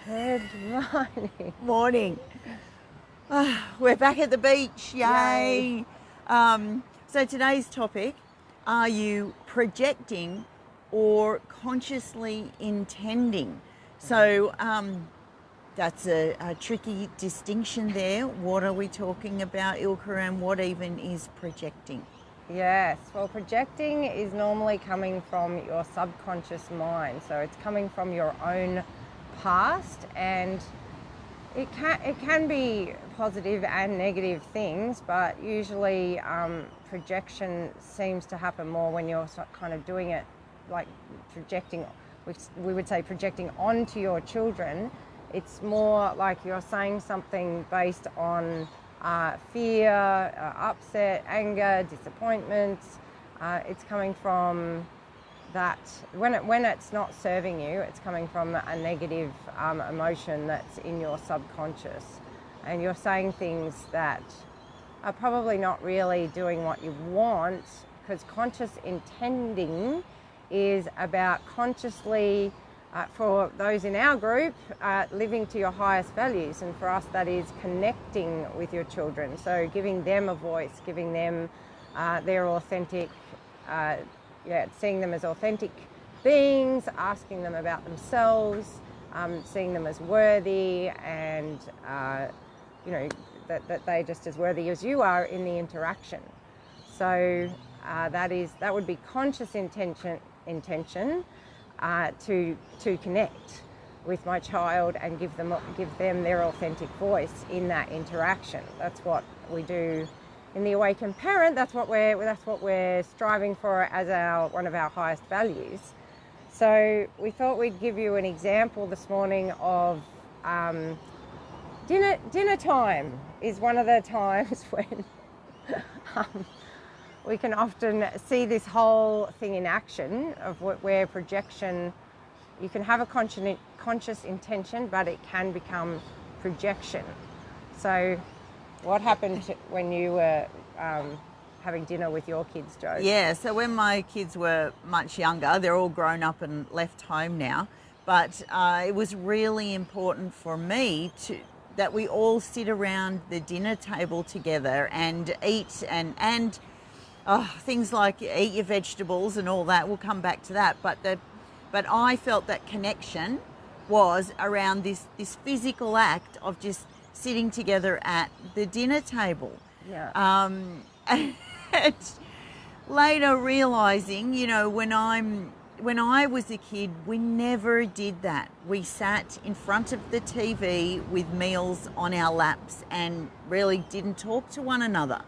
Good morning. Morning. We're back at the beach, yay. So today's topic, are you projecting or consciously intending? So that's a tricky distinction there. What are we talking about, Ilka, and what even is projecting? Yes, well, projecting is normally coming from your subconscious mind. So it's coming from your own past, and it can be positive and negative things, but usually projection seems to happen more when you're kind of doing it like projecting, which we would say projecting onto your children. It's more like you're saying something based on fear, upset, anger, disappointment. It's coming from that when it's not serving you, it's coming from a negative emotion that's in your subconscious, and you're saying things that are probably not really doing what you want, because conscious intending is about consciously, for those in our group, living to your highest values, and for us that is connecting with your children, so giving them a voice, giving them their authentic, seeing them as authentic beings, asking them about themselves, seeing them as worthy, and that they're just as worthy as you are in the interaction. So that would be conscious intention to connect with my child and give them their authentic voice in that interaction. That's what we do in the Awakened Parent. That's what we're striving for as one of our highest values. So we thought we'd give you an example this morning of dinner time is one of the times when we can often see this whole thing in action of where projection, you can have a conscious intention, but it can become projection. So what happened when you were having dinner with your kids, Jo? Yeah, so when my kids were much younger, they're all grown up and left home now, but it was really important for me that we all sit around the dinner table together and eat and things like eat your vegetables and all that. We'll come back to that, but I felt that connection was around this physical act of just sitting together at the dinner table. Yeah. And later realizing, when I was a kid, we never did that. We sat in front of the TV with meals on our laps and really didn't talk to one another.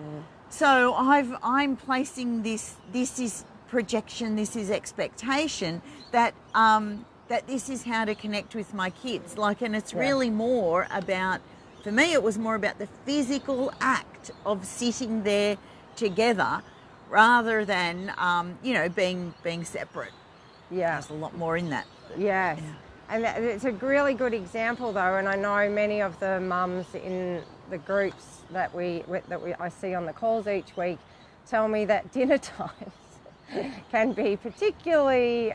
Mm. So I'm placing this is projection, this is expectation that this is how to connect with my kids. And it's really more about, for me, it was more about the physical act of sitting there together rather than, being separate. Yeah. There's a lot more in that. Yes. Yeah. And it's a really good example, though, and I know many of the mums in the groups that I see on the calls each week tell me that dinner times can be particularly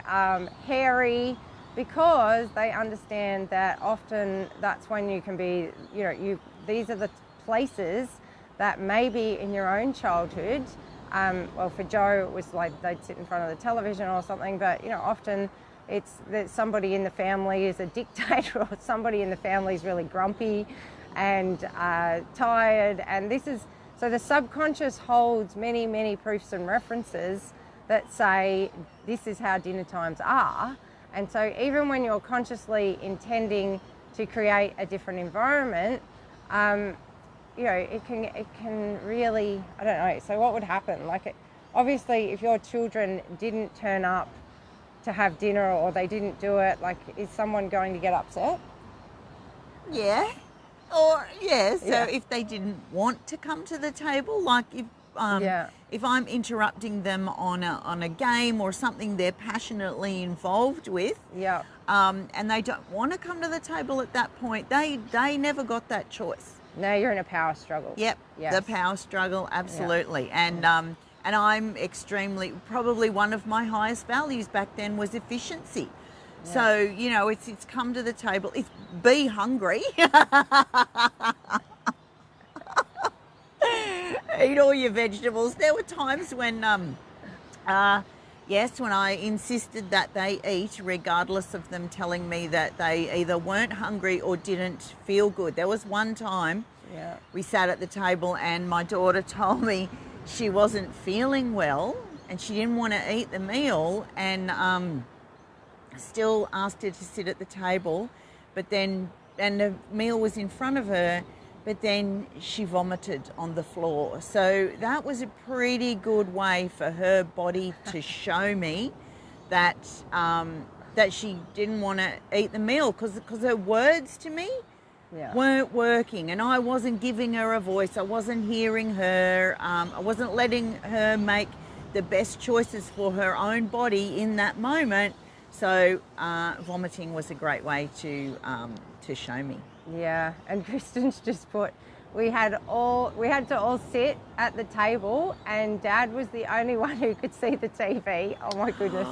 hairy, because they understand that often that's when you can be, these are the places that maybe in your own childhood, well, for Jo, it was like they'd sit in front of the television or something, but, often it's that somebody in the family is a dictator, or somebody in the family is really grumpy and tired. And so the subconscious holds many, many proofs and references that say this is how dinner times are. And so even when you're consciously intending to create a different environment, it can really, I don't know. So what would happen? Obviously, if your children didn't turn up to have dinner, or they didn't do it, is someone going to get upset? Yeah. Or so if they didn't want to come to the table, if I'm interrupting them on a game or something they're passionately involved with, and they don't want to come to the table at that point, they never got that choice. No, you're in a power struggle. Yep. Yes. The power struggle, absolutely. Yeah. And I'm probably one of my highest values back then was efficiency. So, you know, it's come to the table. It's be hungry. Eat all your vegetables. There were times when, yes, when I insisted that they eat, regardless of them telling me that they either weren't hungry or didn't feel good. There was one time we sat at the table and my daughter told me she wasn't feeling well and she didn't want to eat the meal, and still asked her to sit at the table, but then, and the meal was in front of her, but then she vomited on the floor. So that was a pretty good way for her body to show me that that she didn't want to eat the meal, because her words to me weren't working, and I wasn't giving her a voice. I wasn't hearing her. I wasn't letting her make the best choices for her own body in that moment. So vomiting was a great way to show me. Yeah, and Kristen's just put, we had to all sit at the table, and Dad was the only one who could see the TV. Oh my goodness!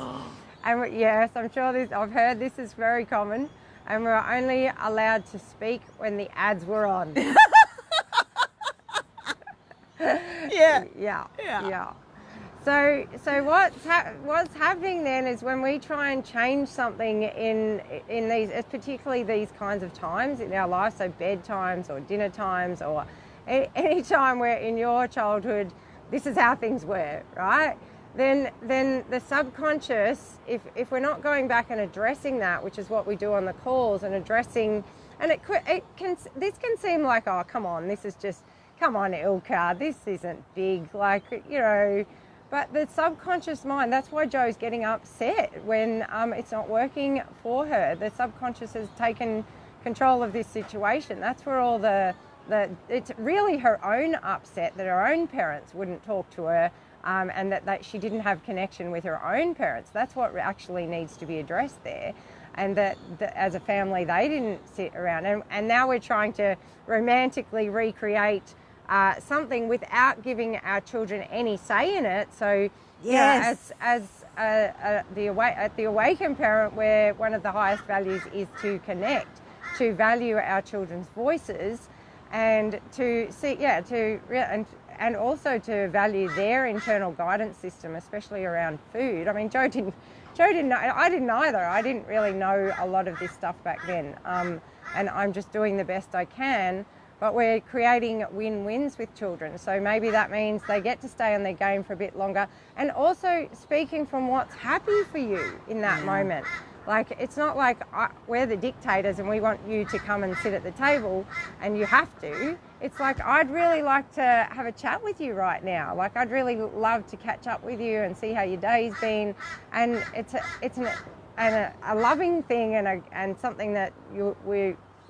And yes, I'm sure I've heard this is very common, and we're only allowed to speak when the ads were on. Yeah. So what's happening then is when we try and change something in these, particularly these kinds of times in our life, so bedtimes or dinner times or any time where in your childhood this is how things were, right? Then the subconscious, if we're not going back and addressing that, which is what we do on the calls, and addressing, and this can seem like, oh, come on, this is just, come on, Ilka, this isn't big, like, you know. But the subconscious mind, that's why Jo's getting upset when it's not working for her. The subconscious has taken control of this situation. That's where all it's really her own upset that her own parents wouldn't talk to her, and that she didn't have connection with her own parents. That's what actually needs to be addressed there. And that as a family, they didn't sit around. And now we're trying to romantically recreate something without giving our children any say in it. So, yes, the awakened parent, where one of the highest values is to connect, to value our children's voices, and to see, and also to value their internal guidance system, especially around food. I mean, Jo didn't know. I didn't either. I didn't really know a lot of this stuff back then, and I'm just doing the best I can. But we're creating win-wins with children. So maybe that means they get to stay on their game for a bit longer. And also speaking from what's happy for you in that moment. Like, it's not like we're the dictators and we want you to come and sit at the table and you have to. It's like, I'd really like to have a chat with you right now. Like, I'd really love to catch up with you and see how your day's been. And it's a loving thing, and something that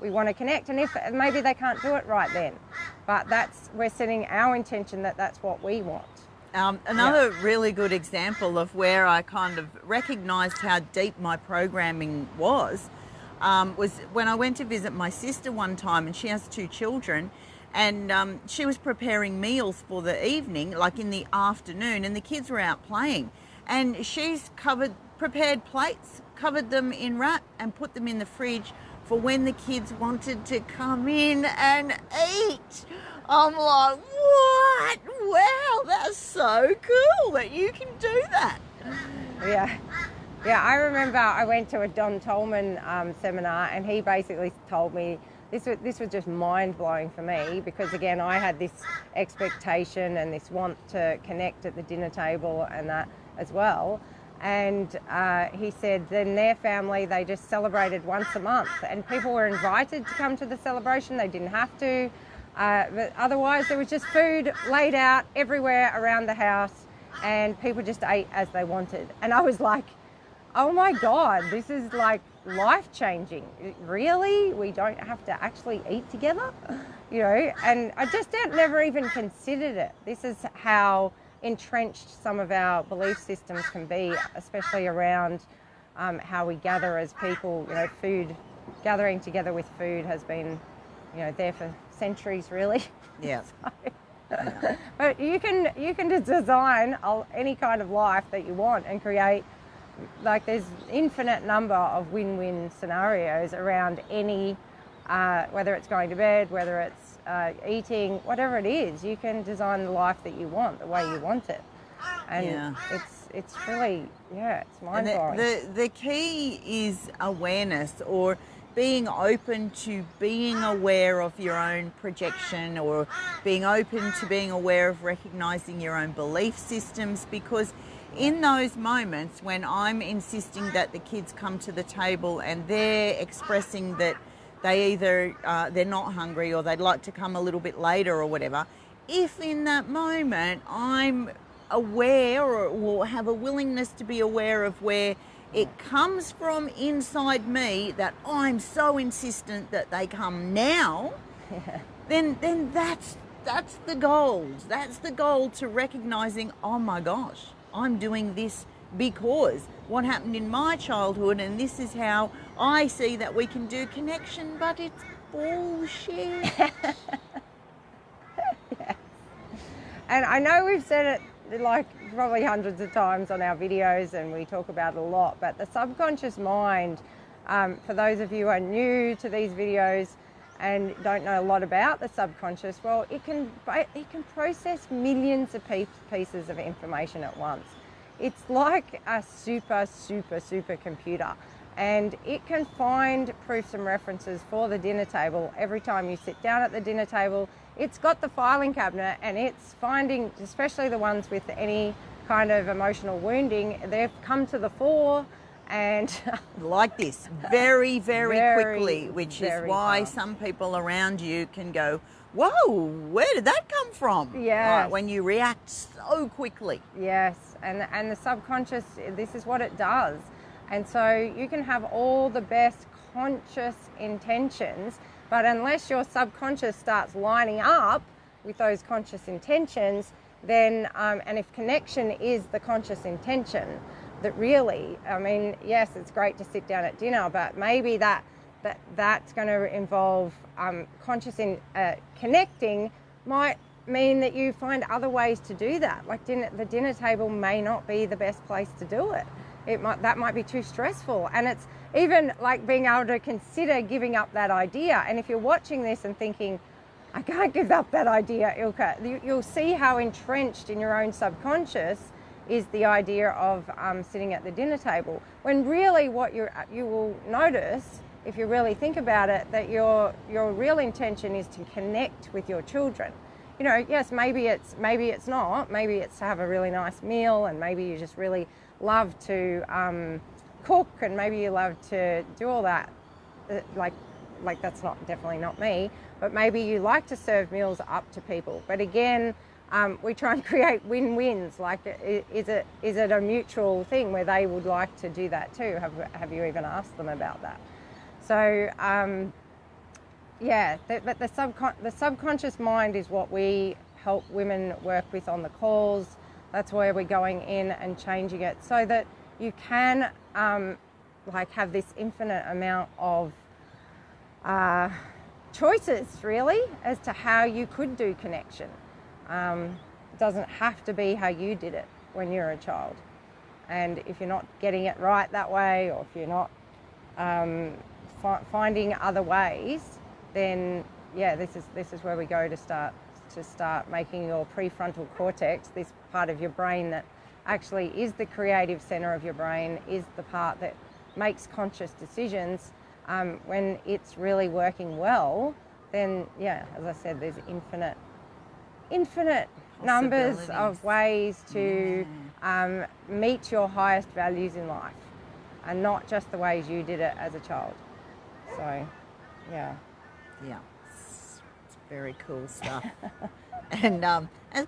we want to connect. And if maybe they can't do it right then, but we're setting our intention that that's what we want. Another really good example of where I kind of recognised how deep my programming was when I went to visit my sister one time, and she has 2 children, and she was preparing meals for the evening, like in the afternoon, and the kids were out playing, and she's prepared plates, covered them in wrap and put them in the fridge for when the kids wanted to come in and eat. I'm like, what? Wow, that's so cool that you can do that. Yeah, I remember I went to a Don Tolman seminar, and he basically told me, this was just mind-blowing for me, because again, I had this expectation and this want to connect at the dinner table and that as well. And he said in their family, they just celebrated once a month, and people were invited to come to the celebration. They didn't have to, but otherwise there was just food laid out everywhere around the house, and people just ate as they wanted. And I was like, oh my God, this is like life-changing. Really? We don't have to actually eat together? You know, and I just never even considered it. This is how entrenched some of our belief systems can be, especially around how we gather as people. You know, gathering together with food has been, you know, there for centuries, really. Yeah. But you can design any kind of life that you want and create like there's infinite number of win-win scenarios around any, whether it's going to bed, whether it's eating, whatever it is. You can design the life that you want, the way you want it. And it's really, it's mind-blowing. The key is awareness, or being open to being aware of your own projection, or being open to being aware of recognizing your own belief systems, because in those moments when I'm insisting that the kids come to the table and they're expressing that they either they're not hungry or they'd like to come a little bit later or whatever, if in that moment I'm aware or have a willingness to be aware of where it comes from inside me, that I'm so insistent that they come now, then that's the goal. That's the goal, to recognizing, oh my gosh, I'm doing this because what happened in my childhood, and this is how I see that we can do connection, but it's bullshit. And I know we've said it like probably hundreds of times on our videos, and we talk about it a lot, but the subconscious mind, for those of you who are new to these videos and don't know a lot about the subconscious, well, it can process millions of pieces of information at once. It's like a super computer, and it can find proofs and references for the dinner table every time you sit down at the dinner table. It's got the filing cabinet, and it's finding, especially the ones with any kind of emotional wounding, they've come to the fore, and like this, very quickly, which is why some people around you can go, whoa, where did that come from? Yeah. When you react so quickly. Yes, and the subconscious, this is what it does. And so you can have all the best conscious intentions, but unless your subconscious starts lining up with those conscious intentions, then, and if connection is the conscious intention, that really, I mean, yes, it's great to sit down at dinner, but maybe that's going to involve conscious connecting might mean that you find other ways to do that. Like the dinner table may not be the best place to do it. That might be too stressful, and it's even like being able to consider giving up that idea. And if you're watching this and thinking, I can't give up that idea, Ilka, you'll see how entrenched in your own subconscious is the idea of sitting at the dinner table, when really what you will notice, if you really think about it, that your real intention is to connect with your children. You know, yes, maybe it's not. Maybe it's to have a really nice meal, and maybe you just really love to cook, and maybe you love to do all that. Like that's definitely not me. But maybe you like to serve meals up to people. But again, we try and create win-wins. Like, is it a mutual thing where they would like to do that too? Have you even asked them about that? So, but the subconscious mind is what we help women work with on the calls. That's where we're going in and changing it so that you can have this infinite amount of choices, really, as to how you could do connection. It doesn't have to be how you did it when you're a child. And if you're not getting it right that way, or if you're not finding other ways, then this is where we go to start making your prefrontal cortex, this part of your brain that actually is the creative center of your brain, is the part that makes conscious decisions. When it's really working well, then as I said, there's infinite numbers of ways to meet your highest values in life, and not just the ways you did it as a child. So, it's very cool stuff. And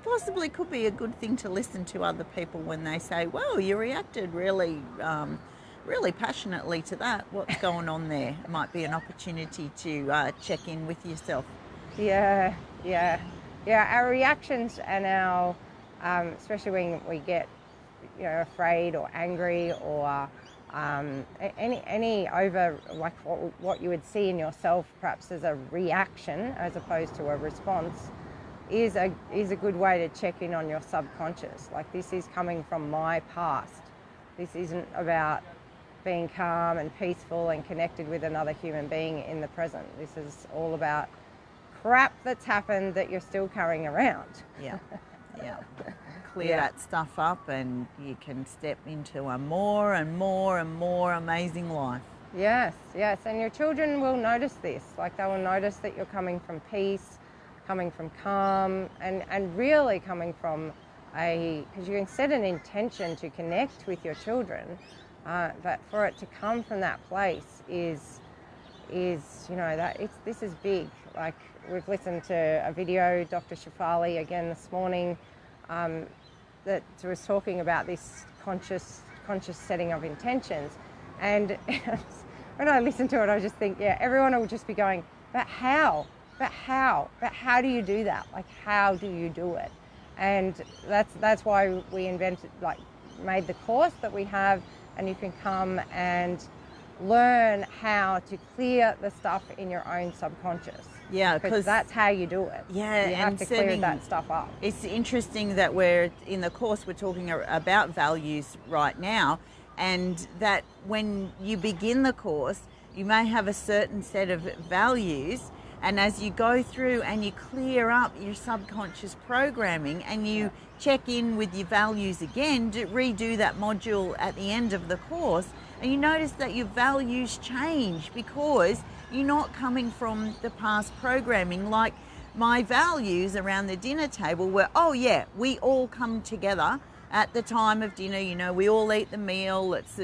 possibly could be a good thing to listen to other people when they say, well, you reacted really passionately to that. What's going on there? It might be an opportunity to check in with yourself. Yeah. Our reactions and our, especially when we get, afraid or angry, or any over, like what you would see in yourself perhaps as a reaction as opposed to a response, is a good way to check in on your subconscious. Like, this is coming from my past. This isn't about being calm and peaceful and connected with another human being in the present. This is all about crap that's happened that you're still carrying around. Yeah, yeah. Clear that stuff up and you can step into a more and more and more amazing life. Yes, yes. And your children will notice this. Like, they will notice that you're coming from peace, coming from calm, and really coming from because you can set an intention to connect with your children, but for it to come from that place is this is big. Like, we've listened to a video, Dr. Shafali again this morning, that was talking about this conscious setting of intentions. And when I listen to it, I just think, yeah, everyone will just be going, but how? But how do you do that? Like, how do you do it? And that's why we made the course that we have, and you can come and learn how to clear the stuff in your own subconscious. Yeah, because that's how you do it. Yeah, you have to clear that stuff up. It's interesting that we're in the course, we're talking about values right now, and that when you begin the course, you may have a certain set of values, and as you go through and you clear up your subconscious programming and you check in with your values again, to redo that module at the end of the course, and you notice that your values change because you're not coming from the past programming. Like, my values around the dinner table were, oh yeah, we all come together at the time of dinner, you know, we all eat the meal, it's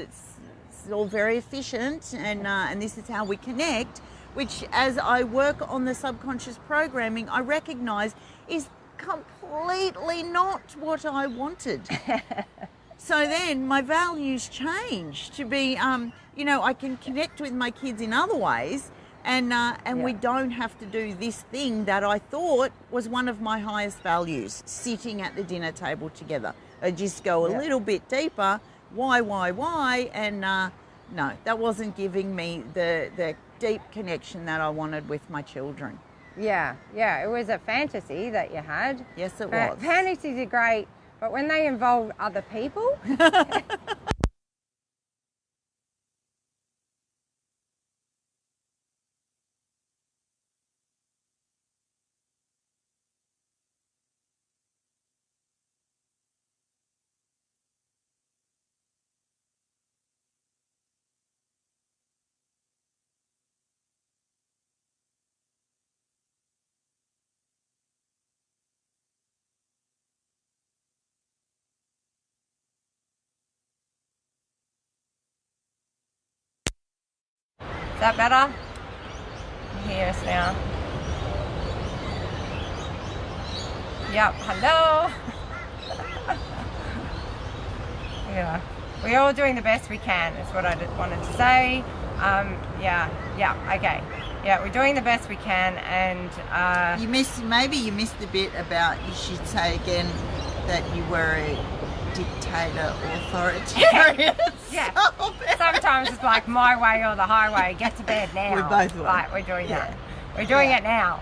all very efficient, and this is how we connect, which, as I work on the subconscious programming, I recognize is completely not what I wanted. So then my values change to be, I can connect with my kids in other ways, and we don't have to do this thing that I thought was one of my highest values, sitting at the dinner table together. I just go a little bit deeper, why, and no, that wasn't giving me the deep connection that I wanted with my children. Yeah, it was a fantasy that you had. Yes, it was. Fantasies are great, but when they involve other people... Is that better? You hear us now? Yep, hello. Yeah, we're all doing the best we can, is what I wanted to say. Okay. Yeah, we're doing the best we can, and you missed the bit about, you should say again, that you were a dictator, authoritarian. Yeah. Sometimes it's like my way or the highway. Get to bed now. We both were. Right, we're doing that. We're doing it now.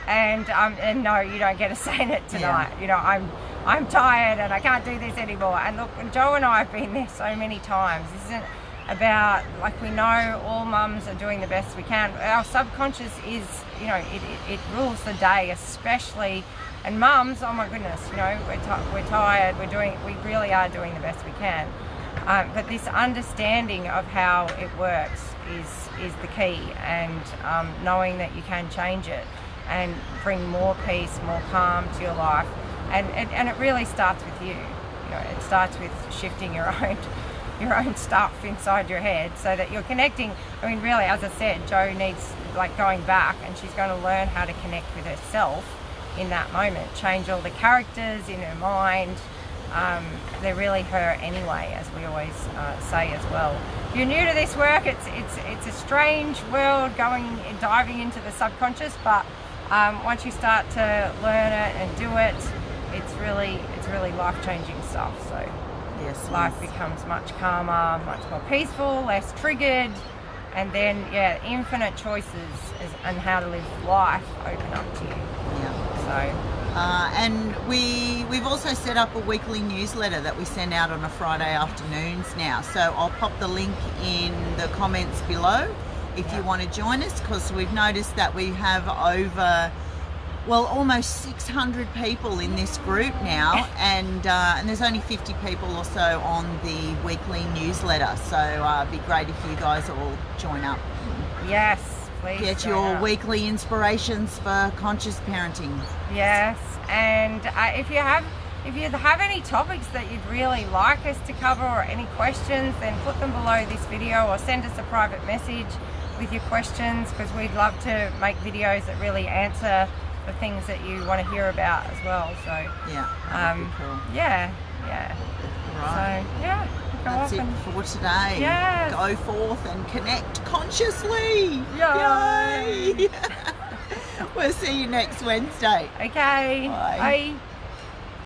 And no, you don't get to say it tonight. Yeah. You know, I'm tired and I can't do this anymore. And look, Jo and I have been there so many times. This isn't about, like, we know all mums are doing the best we can. Our subconscious is, you know, it rules the day, especially. And mums, oh my goodness, you know, we're tired. We really are doing the best we can. But this understanding of how it works is the key, and knowing that you can change it and bring more peace, more calm to your life, and it really starts with you. You know, it starts with shifting your own stuff inside your head, so that you're connecting. I mean, really, as I said, Jo needs, like, going back, and she's going to learn how to connect with herself in that moment, change all the characters in her mind. They're really her anyway, as we always say as well. If you're new to this work, it's a strange world, diving into the subconscious, but once you start to learn it and do it, it's really life-changing stuff. So yes, life becomes much calmer, much more peaceful, less triggered, and then infinite choices and how to live life open up to you. Yeah. So And we've also set up a weekly newsletter that we send out on a Friday afternoons now. So I'll pop the link in the comments below if you want to join us, because we've noticed that we have over, well, almost 600 people in this group now, and there's only 50 people or so on the weekly newsletter. So it'd be great if you guys all join up. Yes. Please get your weekly inspirations for conscious parenting. Yes, and if you have any topics that you'd really like us to cover or any questions, then put them below this video or send us a private message with your questions, because we'd love to make videos that really answer the things that you want to hear about as well. So yeah, cool. Yeah. Right. So yeah. That's it for today. Yes. Go forth and connect consciously. Yay! We'll see you next Wednesday. Okay. Bye. Bye.